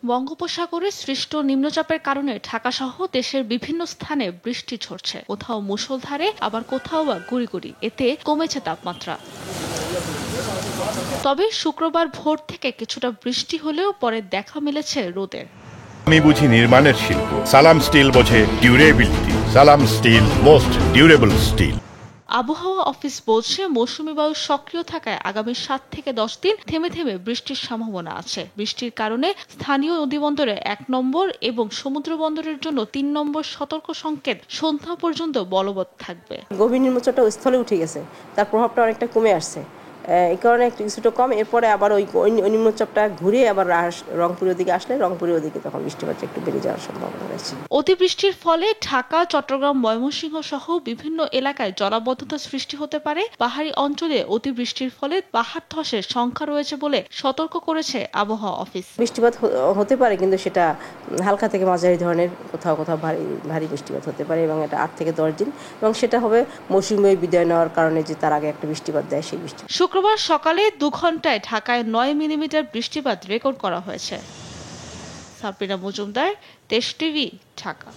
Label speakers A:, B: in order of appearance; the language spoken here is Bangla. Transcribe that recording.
A: বঙ্গোপসাগরে সৃষ্ট নিম্নচাপের কারণে ঢাকাসহ দেশের বিভিন্ন স্থানে বৃষ্টি ঝরছে, কোথাও মুষলধারে আবার কোথাও বা গুঁড়ি এতে কমেছে তাপমাত্রা। তবে শুক্রবার ভোর থেকে কিছুটা বৃষ্টি হলেও পরে দেখা মিলেছে রোদের।
B: আমি বুঝি নির্মাণের শিল্প, সালাম স্টিল বোঝে ডিউরেবিলিটি। সালাম স্টিল, মোস্ট ডিউরেবল স্টিল।
A: আবহাওয়া অফিস বলছে, মৌসুমী বায়ু সক্রিয় থাকায় আগামী 7 থেকে 10 দিন থেমে থেমে বৃষ্টির সম্ভাবনা আছে। বৃষ্টির কারণে স্থানীয় নদীবন্দরে 1 নম্বর এবং সমুদ্র বন্দরের জন্য 3 নম্বর সতর্ক সংকেত সন্ধ্যা পর্যন্ত বলবৎ থাকবে।
C: গভীর নিম্নচাপটা স্থলে উঠে গেছে, তার প্রভাবটা অনেকটা কমে আসছে। এই কারণে একটু কিছুটা কম, এরপরে আবার ওই নিম্নচাপটা ঘুরে আবার রংপুরের দিকে আসলে রংপুরের ওদিকে তখন বৃষ্টিপাত একটু বেড়ে যাওয়ার সম্ভাবনা রয়েছে।
A: অতিবৃষ্টির ফলে ঢাকা, চট্টগ্রাম, ময়মনসিংহ সহ বিভিন্ন এলাকায় জলাবদ্ধতা সৃষ্টি হতে পারে। পাহাড়ি অঞ্চলে অতিবৃষ্টির ফলে পাহাড় ধসের সংখ্যা রয়েছে বলে সতর্ক করেছে আবহাওয়া অফিস।
C: বৃষ্টিপাত হতে পারে, কিন্তু সেটা হালকা থেকে মাঝারি ধরনের, কোথাও কোথাও ভারী বৃষ্টিপাত হতে পারে, এবং এটা 8 থেকে 10 দিন, এবং সেটা হবে মৌসুমী বায়ু বিদায় নেওয়ার কারণে যে তার আগে একটা বৃষ্টিপাত দেয়, সেই বৃষ্টি।
A: শুক্রবার সকালে 2 ঘন্টায় ঢাকায় 9 মিলিমিটার বৃষ্টিপাত রেকর্ড করা হয়েছে। সাবরিনা মজুমদার, দেশ টিভি, ঢাকা।